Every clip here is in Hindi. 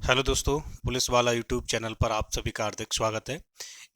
हेलो दोस्तों, पुलिस वाला यूट्यूब चैनल पर आप सभी का हार्दिक स्वागत है।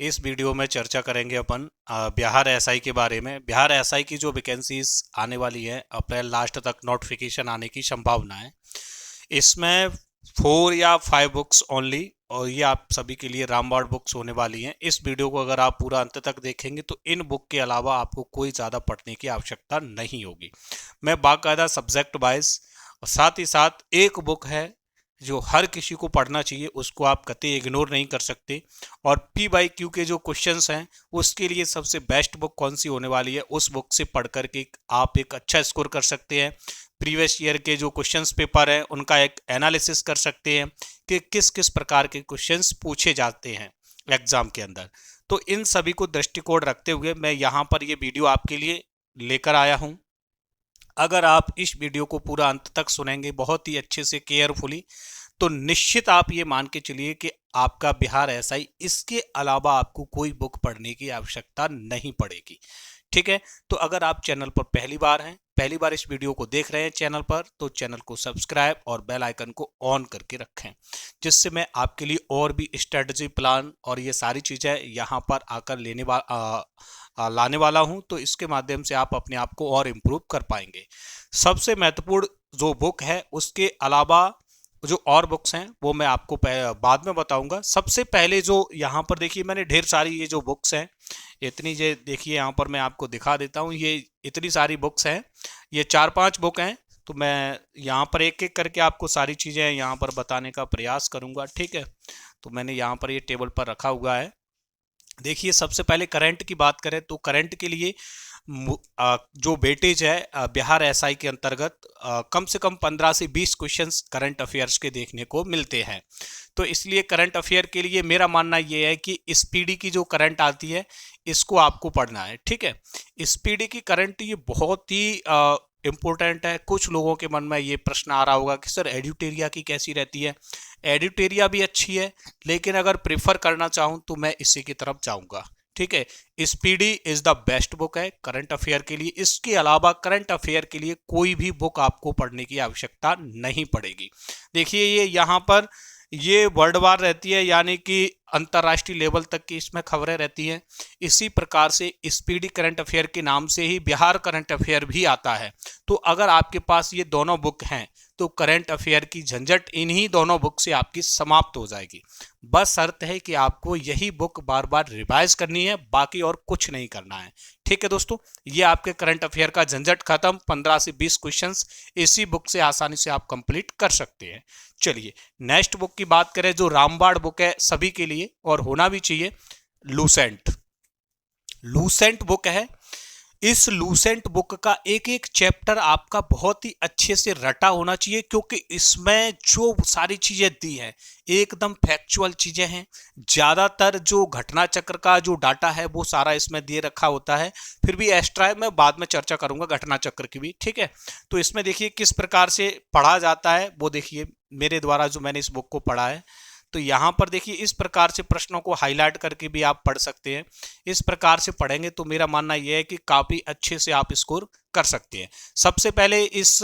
इस वीडियो में चर्चा करेंगे अपन बिहार एसआई के बारे में। बिहार एसआई की जो वैकेंसीज आने वाली है, अप्रैल लास्ट तक नोटिफिकेशन आने की संभावना है। इसमें 4 या 5 बुक्स ओनली, और ये आप सभी के लिए रामबाण बुक्स होने वाली हैं। इस वीडियो को अगर आप पूरा अंत तक देखेंगे तो इन बुक के अलावा आपको कोई ज़्यादा पढ़ने की आवश्यकता नहीं होगी। मैं बाकायदा सब्जेक्ट वाइज, और साथ ही साथ एक बुक है जो हर किसी को पढ़ना चाहिए, उसको आप कतई इग्नोर नहीं कर सकते। और पी बाई क्यू के जो क्वेश्चंस हैं उसके लिए सबसे बेस्ट बुक कौन सी होने वाली है, उस बुक से पढ़ करके आप एक अच्छा स्कोर कर सकते हैं। प्रीवियस ईयर के जो क्वेश्चंस पेपर हैं उनका एक एनालिसिस कर सकते हैं कि किस किस प्रकार के क्वेश्चंस पूछे जाते हैं एग्जाम के अंदर। तो इन सभी को दृष्टिकोण रखते हुए मैं यहाँ पर ये वीडियो आपके लिए लेकर आया हूँ। अगर आप इस वीडियो को पूरा अंत तक सुनेंगे बहुत ही अच्छे से केयरफुली, तो निश्चित आप ये मान के चलिए कि आपका बिहार एसआई, इसके अलावा आपको कोई बुक पढ़ने की आवश्यकता नहीं पड़ेगी। ठीक है, तो अगर आप चैनल पर पहली बार हैं, पहली बार इस वीडियो को देख रहे हैं चैनल पर, तो चैनल को सब्सक्राइब और बेल आइकन को ऑन करके रखें, जिससे मैं आपके लिए और भी स्ट्रेटजी प्लान और ये सारी चीज़ें यहाँ पर आकर लाने वाला हूं। तो इसके माध्यम से आप अपने आप को और इम्प्रूव कर पाएंगे। सबसे महत्वपूर्ण जो बुक है, उसके अलावा जो और बुक्स हैं वो मैं आपको बाद में बताऊंगा। सबसे पहले जो यहाँ पर देखिए, मैंने ढेर सारी ये जो बुक्स हैं, इतनी ये देखिए यहाँ पर मैं आपको दिखा देता हूँ। ये इतनी सारी बुक्स हैं, ये 4-5 बुक हैं। तो मैं यहाँ पर एक एक करके आपको सारी चीज़ें यहाँ पर बताने का प्रयास करूँगा। ठीक है, तो मैंने यहाँ पर ये टेबल पर रखा हुआ है। देखिए, सबसे पहले करंट की बात करें तो करंट के लिए जो वेटेज है बिहार एसआई के अंतर्गत कम से कम 15 से 20 क्वेश्चंस करंट अफेयर्स के देखने को मिलते हैं। तो इसलिए करंट अफेयर के लिए मेरा मानना ये है कि स्पीडी की जो करंट आती है इसको आपको पढ़ना है। ठीक है, स्पीडी की करंट ये बहुत ही इम्पोर्टेंट है। कुछ लोगों के मन में ये प्रश्न आ रहा होगा कि सर एडिटेरिया की कैसी रहती है। एडिटेरिया भी अच्छी है, लेकिन अगर प्रेफर करना चाहूँ तो मैं इसी की तरफ जाऊँगा। ठीक है, speedy is the best book है करंट अफेयर के लिए। इसके अलावा करंट अफेयर के लिए कोई भी बुक आपको पढ़ने की आवश्यकता नहीं पड़ेगी। देखिए, ये यहाँ पर ये वर्ल्ड वार रहती है, यानी कि अंतर्राष्ट्रीय लेवल तक की इसमें खबरें रहती हैं। इसी प्रकार से स्पीडी करंट अफेयर के नाम से ही बिहार करंट अफेयर भी आता है। तो अगर आपके पास ये दोनों बुक हैं तो करंट अफेयर की झंझट इन्हीं दोनों बुक से आपकी समाप्त हो जाएगी। बस शर्त है कि आपको यही बुक बार बार रिवाइज करनी है, बाकी और कुछ नहीं करना है। ठीक है दोस्तों, ये आपके करंट अफेयर का झंझट खत्म। 15 से 20 क्वेश्चंस इसी बुक से आसानी से आप कंप्लीट कर सकते हैं। चलिए, नेक्स्ट बुक की बात करें जो रामबाण बुक है सभी के लिए और होना भी चाहिए, लूसेंट। लूसेंट बुक है। इस लूसेंट बुक का एक एक चैप्टर आपका बहुत ही अच्छे से रटा होना चाहिए, क्योंकि इसमें जो सारी चीजें दी हैं एकदम फैक्चुअल चीजें हैं। ज्यादातर जो घटना चक्र का जो डाटा है वो सारा इसमें दिए रखा होता है। फिर भी एक्स्ट्रा है, मैं बाद में चर्चा करूंगा घटना चक्र की भी। ठीक है, तो इसमें देखिए किस प्रकार से पढ़ा जाता है, वो देखिए मेरे द्वारा जो मैंने इस बुक को पढ़ा है। तो यहाँ पर देखिए इस प्रकार से प्रश्नों को हाईलाइट करके भी आप पढ़ सकते हैं। इस प्रकार से पढ़ेंगे तो मेरा मानना यह है कि काफ़ी अच्छे से आप स्कोर कर सकते हैं। सबसे पहले इस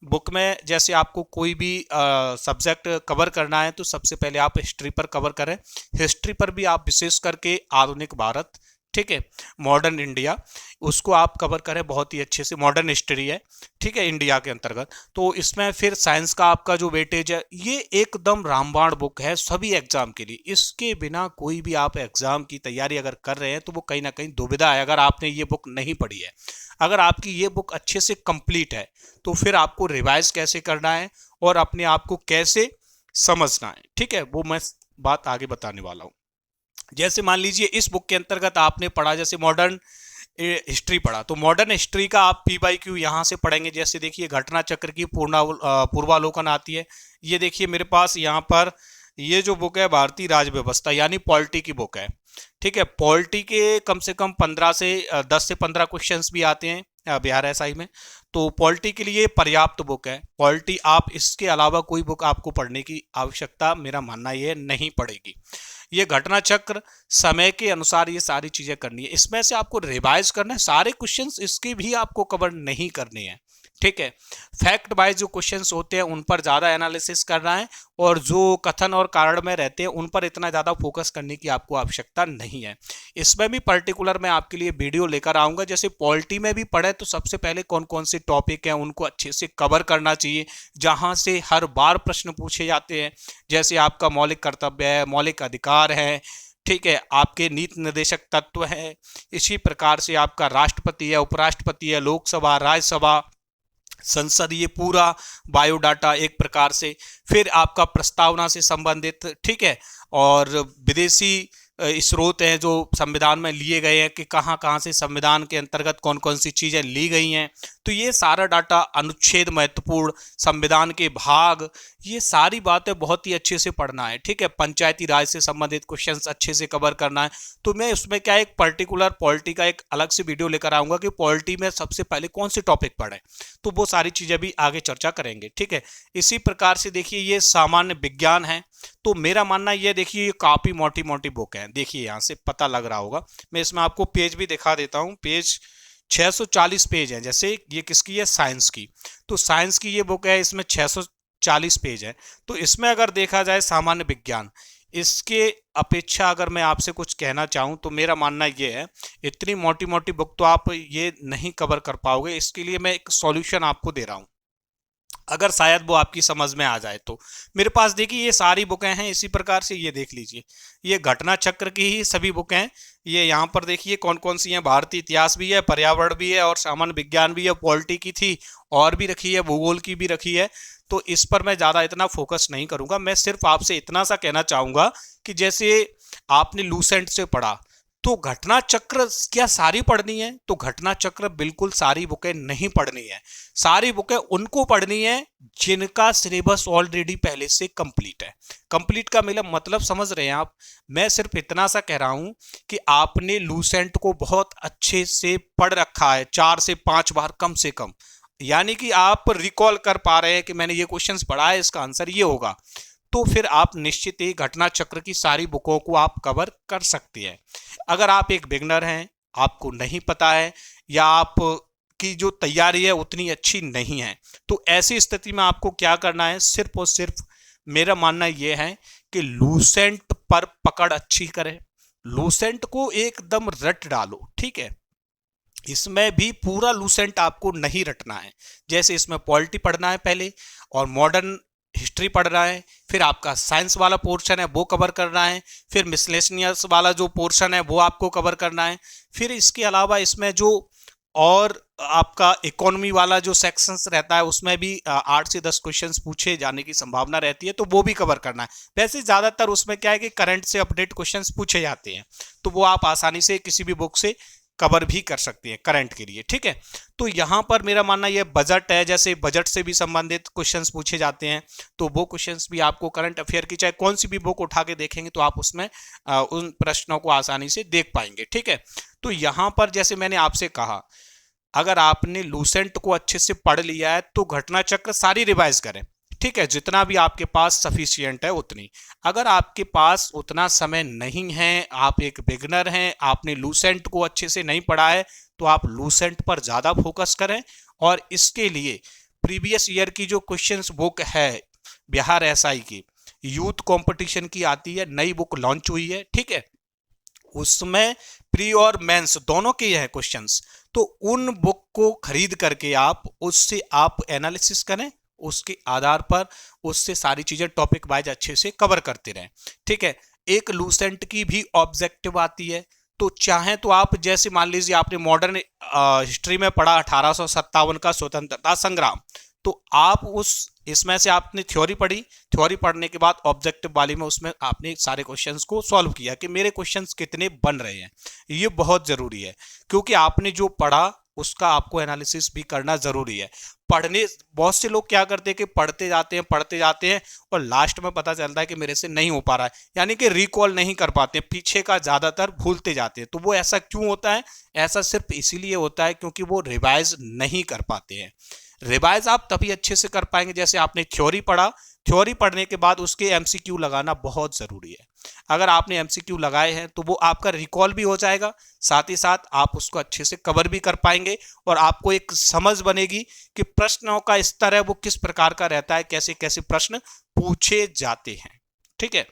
बुक में जैसे आपको कोई भी सब्जेक्ट कवर करना है तो सबसे पहले आप हिस्ट्री पर कवर करें। हिस्ट्री पर भी आप विशेष करके आधुनिक भारत, ठीक है, मॉडर्न इंडिया, उसको आप कवर करें बहुत ही अच्छे से। मॉडर्न हिस्ट्री है, ठीक है, इंडिया के अंतर्गत। तो इसमें फिर साइंस का आपका जो वेटेज है, ये एकदम रामबाण बुक है सभी एग्जाम के लिए। इसके बिना कोई भी आप एग्जाम की तैयारी अगर कर रहे हैं तो वो कहीं ना कहीं दुविधा है, अगर आपने ये बुक नहीं पढ़ी है। अगर आपकी ये बुक अच्छे से कंप्लीट है तो फिर आपको रिवाइज कैसे करना है और अपने आप को कैसे समझना है, ठीक है, वो मैं बात आगे बताने वाला हूँ। जैसे मान लीजिए इस बुक के अंतर्गत आपने पढ़ा, जैसे मॉडर्न हिस्ट्री पढ़ा, तो मॉडर्न हिस्ट्री का आप पी बाई क्यू यहाँ से पढ़ेंगे। जैसे देखिए घटना चक्र की पूर्वालोकन आती है। ये देखिए मेरे पास यहाँ पर ये जो बुक है भारतीय राज व्यवस्था यानी पॉलिटी की बुक है। ठीक है, पॉलिटी के कम से कम 10 से 15 क्वेश्चंस भी आते हैं बिहार एसआई में। तो पॉलिटी के लिए पर्याप्त बुक है पॉलिटी। आप इसके अलावा कोई बुक आपको पढ़ने की आवश्यकता मेरा मानना ये नहीं पड़ेगी। ये घटना चक्र समय के अनुसार ये सारी चीजें करनी है। इसमें से आपको रिवाइज करना है, सारे क्वेश्चंस इसके भी आपको कवर नहीं करने हैं। ठीक है। फैक्ट वाइज जो क्वेश्चंस होते हैं उन पर ज़्यादा एनालिसिस करना है, और जो कथन और कारण में रहते हैं उन पर इतना ज़्यादा फोकस करने की आपको आवश्यकता नहीं है। इसमें भी पर्टिकुलर मैं आपके लिए वीडियो लेकर आऊँगा। जैसे पॉलिटी में भी पढ़े तो सबसे पहले कौन कौन से टॉपिक हैं उनको अच्छे से कवर करना चाहिए, जहाँ से हर बार प्रश्न पूछे जाते हैं। जैसे आपका मौलिक कर्तव्य है, मौलिक अधिकार है, ठीक है, आपके नीति निर्देशक तत्व है, इसी प्रकार से आपका राष्ट्रपति है, उपराष्ट्रपति है, लोकसभा, राज्यसभा, संसद, ये पूरा बायोडाटा एक प्रकार से। फिर आपका प्रस्तावना से संबंधित, ठीक है, और विदेशी स्रोत हैं जो संविधान में लिए गए हैं कि कहाँ कहाँ से संविधान के अंतर्गत कौन कौन सी चीज़ें ली गई हैं। तो ये सारा डाटा, अनुच्छेद महत्वपूर्ण, संविधान के भाग, ये सारी बातें बहुत ही अच्छे से पढ़ना है, ठीक है। पंचायती राज से संबंधित क्वेश्चंस अच्छे से कवर करना है। तो मैं उसमें क्या एक पर्टिकुलर पॉलिटी का एक अलग से वीडियो लेकर आऊँगा कि पॉलिटी में सबसे पहले कौन से टॉपिक पढ़ें, तो वो सारी चीज़ें भी आगे चर्चा करेंगे, ठीक है। इसी प्रकार से देखिए ये सामान्य विज्ञान है। तो मेरा मानना ये, देखिए ये काफ़ी मोटी मोटी बुक है, देखिए यहाँ से पता लग रहा होगा। मैं इसमें आपको पेज भी दिखा देता हूँ। पेज 640 पेज है। जैसे ये किसकी है, साइंस की। तो साइंस की ये बुक है, इसमें 640 पेज है। तो इसमें अगर देखा जाए सामान्य विज्ञान, इसके अपेक्षा अगर मैं आपसे कुछ कहना चाहूँ तो मेरा मानना ये है, इतनी मोटी मोटी बुक तो आप ये नहीं कवर कर पाओगे। इसके लिए मैं एक सॉल्यूशन आपको दे रहा हूँ, अगर शायद वो आपकी समझ में आ जाए तो। मेरे पास देखिए ये सारी बुकें हैं इसी प्रकार से, ये देख लीजिए, ये घटना चक्र की ही सभी बुकें हैं। ये यहाँ पर देखिए कौन कौन सी हैं, भारतीय इतिहास भी है, पर्यावरण भी है, और सामान्य विज्ञान भी है, पॉलिटी की थी और भी रखी है, भूगोल की भी रखी है। तो इस पर मैं ज़्यादा इतना फोकस नहीं करूँगा। मैं सिर्फ आपसे इतना सा कहना चाहूँगा कि जैसे आपने लूसेंट से पढ़ा, तो घटना चक्र क्या सारी पढ़नी है? तो घटना चक्र बिल्कुल सारी बुकें नहीं पढ़नी है। सारी बुकें उनको पढ़नी है जिनका सिलेबस ऑलरेडी पहले से कंप्लीट है। कंप्लीट का मेरा मतलब समझ रहे हैं आप? मैं सिर्फ इतना सा कह रहा हूं कि आपने लूसेंट को बहुत अच्छे से पढ़ रखा है, 4 से 5 बार कम से कम, यानी कि आप रिकॉल कर पा रहे हैं कि मैंने ये क्वेश्चंस पढ़ा है, इसका आंसर ये होगा। तो फिर आप निश्चित ही घटना चक्र की सारी बुकों को आप कवर कर सकते हैं। अगर आप एक बिगनर हैं, आपको नहीं पता है, या आप की जो तैयारी है उतनी अच्छी नहीं है, तो ऐसी स्थिति में आपको क्या करना है, सिर्फ और सिर्फ मेरा मानना यह है कि लूसेंट पर पकड़ अच्छी करें, लूसेंट को एकदम रट डालो, ठीक है। इसमें भी पूरा लूसेंट आपको नहीं रटना है। जैसे इसमें पॉलिटी पढ़ना है पहले, और मॉडर्न हिस्ट्री पढ़ना है, फिर आपका साइंस वाला पोर्शन है वो कवर करना है, फिर मिसलेनियस वाला जो पोर्शन है वो आपको कवर करना है। फिर इसके अलावा इसमें जो और आपका इकोनॉमी वाला जो सेक्शंस रहता है उसमें भी 8 से 10 क्वेश्चंस पूछे जाने की संभावना रहती है, तो वो भी कवर करना है। वैसे ज़्यादातर उसमें क्या है कि करंट से अपडेट क्वेश्चंस पूछे जाते हैं, तो वो आप आसानी से किसी भी बुक से कवर भी कर सकती है करंट के लिए, ठीक है। तो यहाँ पर मेरा मानना ये बजट है, जैसे बजट से भी संबंधित क्वेश्चंस पूछे जाते हैं, तो वो क्वेश्चंस भी आपको करंट अफेयर की चाहे कौन सी भी बुक उठा के देखेंगे तो आप उसमें उन प्रश्नों को आसानी से देख पाएंगे, ठीक है। तो यहाँ पर जैसे मैंने आपसे कहा, अगर आपने लूसेंट को अच्छे से पढ़ लिया है तो घटना चक्र सारी रिवाइज करें, ठीक है, जितना भी आपके पास सफिशिएंट है उतनी। अगर आपके पास उतना समय नहीं है, आप एक बिगनर हैं, आपने लूसेंट को अच्छे से नहीं पढ़ा है, तो आप लूसेंट पर ज़्यादा फोकस करें। और इसके लिए प्रीवियस ईयर की जो क्वेश्चंस बुक है बिहार एसआई की, यूथ कंपटीशन की आती है, नई बुक लॉन्च हुई है, ठीक है, उसमें प्री और मेंस दोनों के हैं क्वेश्चंस। तो उन बुक को खरीद करके आप उससे आप एनालिसिस करें, उसके आधार पर उससे सारी चीजें टॉपिक वाइज अच्छे से कवर करते रहें, ठीक है। एक लूसेंट की भी ऑब्जेक्टिव आती है, तो चाहे तो आप जैसे मान लीजिए आपने मॉडर्न हिस्ट्री में पढ़ा 1857 का स्वतंत्रता संग्राम, तो आप उस इसमें से आपने थ्योरी पढ़ी, थ्योरी पढ़ने के बाद ऑब्जेक्टिव वाली में उसमें आपने सारे क्वेश्चंस को सॉल्व किया कि मेरे क्वेश्चंस कितने बन रहे हैं। ये बहुत जरूरी है, क्योंकि आपने जो पढ़ा उसका आपको एनालिसिस भी करना जरूरी है। पढ़ने बहुत से लोग क्या करते हैं कि पढ़ते जाते हैं और लास्ट में पता चलता है कि मेरे से नहीं हो पा रहा है, यानी कि रिकॉल नहीं कर पाते, पीछे का ज्यादातर भूलते जाते हैं। तो वो ऐसा क्यों होता है? ऐसा सिर्फ इसीलिए होता है क्योंकि वो रिवाइज नहीं कर पाते हैं। रिवाइज आप तभी अच्छे से कर पाएंगे जैसे आपने थ्योरी पढ़ा, थ्योरी पढ़ने के बाद उसके एमसीक्यू लगाना बहुत जरूरी है। अगर आपने एमसीक्यू लगाए हैं तो वो आपका रिकॉल भी हो जाएगा, साथ ही साथ आप उसको अच्छे से कवर भी कर पाएंगे और आपको एक समझ बनेगी कि प्रश्नों का स्तर है वो किस प्रकार का रहता है, कैसे कैसे प्रश्न पूछे जाते हैं। ठीक है,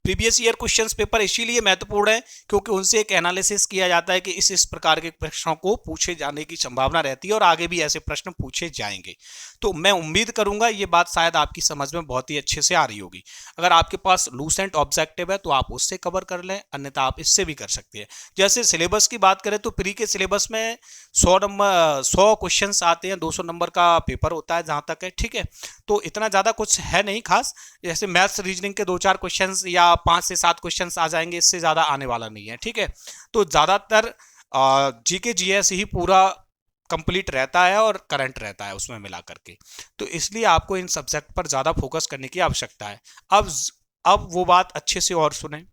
प्रीवियस ईयर क्वेश्चंस पेपर इसीलिए महत्वपूर्ण है क्योंकि उनसे एक एनालिसिस किया जाता है कि इस प्रकार के प्रश्नों को पूछे जाने की संभावना रहती है और आगे भी ऐसे प्रश्न पूछे जाएंगे। तो मैं उम्मीद करूंगा ये बात शायद आपकी समझ में बहुत ही अच्छे से आ रही होगी। अगर आपके पास लूसेंट ऑब्जेक्टिव है तो आप उससे कवर कर लें, अन्यथा आप इससे भी कर सकते हैं। जैसे सिलेबस की बात करें तो प्री के सिलेबस में 100 क्वेश्चन आते हैं, 200 नंबर का पेपर होता है जहां तक है। ठीक है, तो इतना ज्यादा कुछ है नहीं खास, जैसे मैथ्स रीजनिंग के 2-4 क्वेश्चंस या 5 से 7 क्वेश्चंस आ जाएंगे, इससे ज्यादा आने वाला नहीं है। ठीक है, तो ज्यादातर जीके जीएस ही पूरा कंप्लीट रहता है और करंट रहता है उसमें मिला करके, तो इसलिए आपको इन सब्जेक्ट पर ज्यादा फोकस करने की आवश्यकता है। अब वो बात अच्छे से और सुने।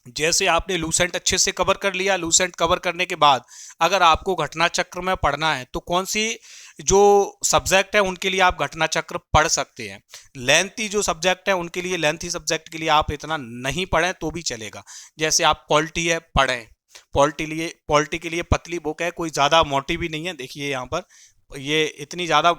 जैसे आपने लूसेंट अच्छे से कवर कर लिया, लूसेंट कवर करने के बाद अगर आपको घटना चक्र में पढ़ना है तो कौन सी जो सब्जेक्ट है उनके लिए आप घटना चक्र पढ़ सकते हैं। लेंथी जो सब्जेक्ट है उनके लिए, लेंथी सब्जेक्ट के लिए आप इतना नहीं पढ़ें तो भी चलेगा। जैसे आप पॉलिटी है पढ़ें, पॉलिटी के लिए पतली बुक है, कोई ज़्यादा मोटी भी नहीं है। देखिए यहाँ पर ये इतनी ज़्यादा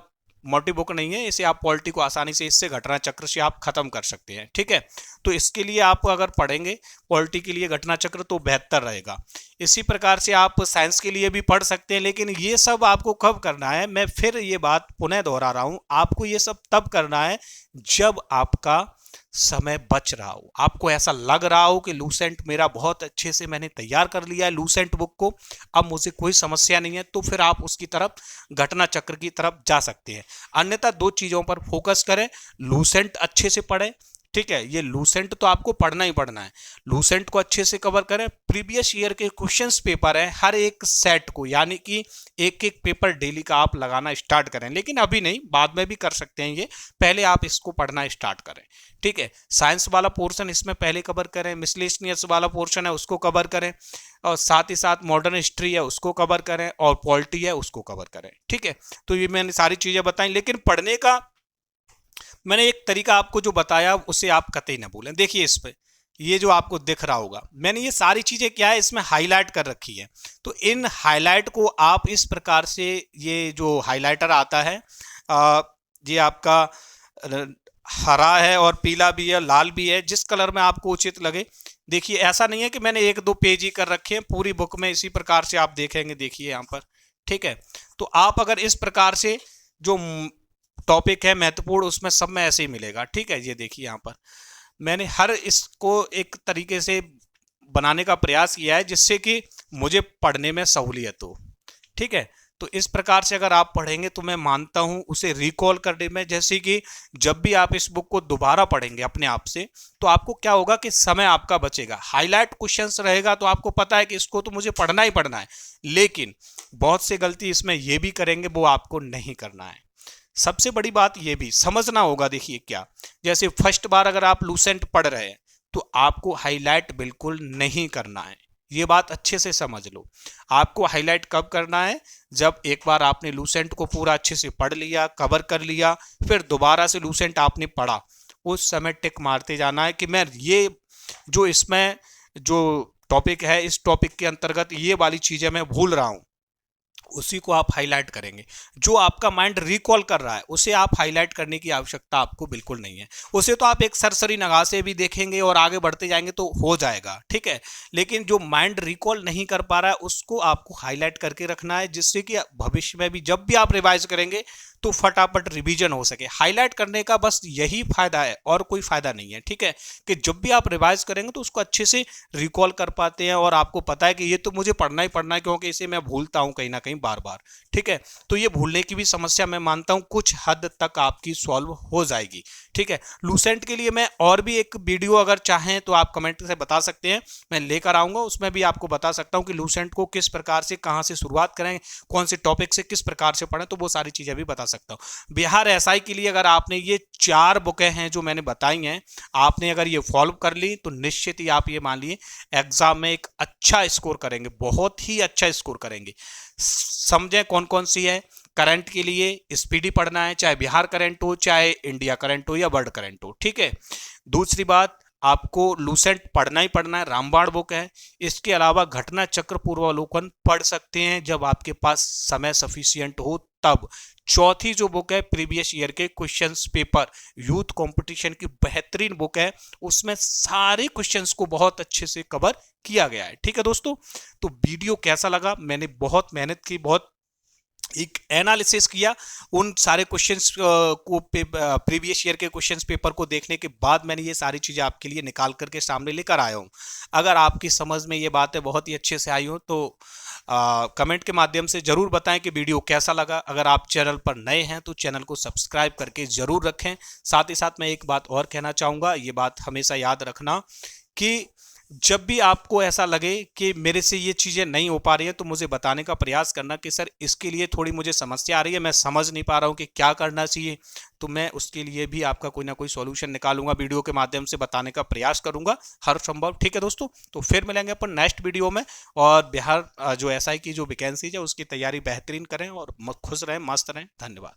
मोटी बुक नहीं है, इसे आप पॉलिटी को आसानी से इससे घटना चक्र से आप खत्म कर सकते हैं। ठीक है, तो इसके लिए आप अगर पढ़ेंगे पॉलिटी के लिए घटना चक्र तो बेहतर रहेगा। इसी प्रकार से आप साइंस के लिए भी पढ़ सकते हैं, लेकिन ये सब आपको कब करना है, मैं फिर ये बात पुनः दोहरा रहा हूं, आपको ये सब तब करना है जब आपका समय बच रहा हो, आपको ऐसा लग रहा हो कि लूसेंट मेरा बहुत अच्छे से मैंने तैयार कर लिया है लूसेंट बुक को, अब मुझे कोई समस्या नहीं है, तो फिर आप उसकी तरफ घटना चक्र की तरफ जा सकते हैं। अन्यथा दो चीजों पर फोकस करें, लूसेंट अच्छे से पढ़ें। ठीक है, ये लूसेंट तो आपको पढ़ना ही पढ़ना है, लूसेंट को अच्छे से कवर करें। प्रीवियस ईयर के क्वेश्चंस पेपर है, हर एक सेट को यानी कि एक एक पेपर डेली का आप लगाना स्टार्ट करें, लेकिन अभी नहीं, बाद में भी कर सकते हैं ये, पहले आप इसको पढ़ना स्टार्ट करें। ठीक है, साइंस वाला पोर्शन इसमें पहले कवर करें, मिसलेनियस वाला पोर्शन है उसको कवर करें, और साथ ही साथ मॉडर्न हिस्ट्री है उसको कवर करें, और पॉलिटी है उसको कवर करें। ठीक है, तो ये मैंने सारी चीजें बताई, लेकिन पढ़ने का मैंने एक तरीका आपको जो बताया उसे आप कतई ना भूलें। देखिए इस पे ये जो आपको दिख रहा होगा, मैंने ये सारी चीजें क्या है इसमें हाईलाइट कर रखी है, तो इन हाईलाइट को आप इस प्रकार से, ये जो हाईलाइटर आता है ये आपका हरा है और पीला भी है, लाल भी है, जिस कलर में आपको उचित लगे। देखिए ऐसा नहीं है कि मैंने 1-2 पेज ही कर रखे हैं, पूरी बुक में इसी प्रकार से आप देखेंगे। देखिए यहाँ पर, ठीक है, तो आप अगर इस प्रकार से जो टॉपिक है महत्वपूर्ण उसमें सब में ऐसे ही मिलेगा। ठीक है, ये देखिए यहाँ पर मैंने हर इसको एक तरीके से बनाने का प्रयास किया है जिससे कि मुझे पढ़ने में सहूलियत हो। ठीक है, तो इस प्रकार से अगर आप पढ़ेंगे तो मैं मानता हूं उसे रिकॉल करने में, जैसे कि जब भी आप इस बुक को दोबारा पढ़ेंगे अपने आप से तो आपको क्या होगा कि समय आपका बचेगा। हाईलाइट क्वेश्चंस रहेगा तो आपको पता है कि इसको तो मुझे पढ़ना ही पढ़ना है, लेकिन बहुत से गलती इसमें ये भी करेंगे, वो आपको नहीं करना है। सबसे बड़ी बात ये भी समझना होगा। देखिए क्या, जैसे फर्स्ट बार अगर आप लूसेंट पढ़ रहे हैं तो आपको हाईलाइट बिल्कुल नहीं करना है, ये बात अच्छे से समझ लो। आपको हाईलाइट कब करना है, जब एक बार आपने लूसेंट को पूरा अच्छे से पढ़ लिया, कवर कर लिया, फिर दोबारा से लूसेंट आपने पढ़ा, उस समय टिक मारते जाना है कि मैं ये जो इसमें जो टॉपिक है इस टॉपिक के अंतर्गत ये वाली चीजें मैं भूल रहा हूं, उसी को आप हाईलाइट करेंगे। जो आपका माइंड रिकॉल कर रहा है उसे आप हाईलाइट करने की आवश्यकता आपको बिल्कुल नहीं है, उसे तो आप एक सरसरी निगाह से भी देखेंगे और आगे बढ़ते जाएंगे तो हो जाएगा। ठीक है, लेकिन जो माइंड रिकॉल नहीं कर पा रहा है उसको आपको हाईलाइट करके रखना है, जिससे कि भविष्य में भी जब भी आप रिवाइज करेंगे तो फटाफट रिवीजन हो सके। हाईलाइट करने का बस यही फायदा है और कोई फायदा नहीं है। ठीक है, कि जब भी आप रिवाइज करेंगे तो उसको अच्छे से रिकॉल कर पाते हैं और आपको पता है कि ये तो मुझे पढ़ना ही पढ़ना है, क्योंकि इसे मैं भूलता हूं कहीं ना कहीं बार बार। ठीक है, तो ये भूलने की भी समस्या मैं मानता हूं कुछ हद तक आपकी सॉल्व हो जाएगी। ठीक है, लूसेंट के लिए मैं और भी एक वीडियो अगर चाहें तो आप कमेंट से बता सकते हैं, मैं लेकर आऊंगा, उसमें भी आपको बता सकता हूं कि लूसेंट को किस प्रकार से, कहां से शुरुआत करें, कौन से टॉपिक से किस प्रकार से पढ़ें, तो वो सारी चीजें भी बता सकता हूं। बिहार एसआई के लिए अगर आपने ये 4 बुकें हैं जो मैंने बताई हैं, आपने अगर ये फॉलो कर ली तो निश्चित ही आप ये मान लिए एग्जाम में एक अच्छा स्कोर करेंगे, बहुत ही अच्छा स्कोर करेंगे। समझें कौन कौन सी है। करंट के लिए स्पीडी पढ़ना है, चाहे बिहार करंट हो, चाहे इंडिया करंट हो या वर्ल्ड करंट हो। ठीक है, दूसरी बात आपको लूसेंट पढ़ना ही पढ़ना है, रामबाण बुक है। इसके अलावा घटना चक्र पूर्वावलोकन पढ़ सकते हैं जब आपके पास समय सफिशियंट हो तब। चौथी जो बुक है प्रीवियस ईयर के क्वेश्चंस पेपर, यूथ कंपटीशन की बेहतरीन बुक है, उसमें सारे क्वेश्चंस को बहुत अच्छे से कवर किया गया है। ठीक है दोस्तों, तो वीडियो कैसा लगा? मैंने बहुत मेहनत की, बहुत एक एनालिसिस किया उन सारे क्वेश्चंस को, प्रीवियस ईयर के क्वेश्चंस पेपर को देखने के बाद मैंने ये सारी चीजें आपके लिए निकाल करके सामने लेकर आया हूं। अगर आपकी समझ में ये बातें बहुत ही अच्छे से आई हो तो कमेंट के माध्यम से जरूर बताएं कि वीडियो कैसा लगा। अगर आप चैनल पर नए हैं तो चैनल को सब्सक्राइब करके जरूर रखें। साथ ही साथ मैं एक बात और कहना चाहूंगा, ये बात हमेशा याद रखना कि जब भी आपको ऐसा लगे कि मेरे से ये चीज़ें नहीं हो पा रही है तो मुझे बताने का प्रयास करना कि सर इसके लिए थोड़ी मुझे समस्या आ रही है, मैं समझ नहीं पा रहा हूँ कि क्या करना चाहिए। तो मैं उसके लिए भी आपका कोई ना कोई सॉल्यूशन निकालूंगा, वीडियो के माध्यम से बताने का प्रयास करूंगा हर संभव। ठीक है दोस्तों, तो फिर मिलेंगे अपन नेक्स्ट वीडियो में। और बिहार जो एसआई की जो वैकेंसीज है उसकी तैयारी बेहतरीन करें और खुश रहें, मस्त रहें। धन्यवाद।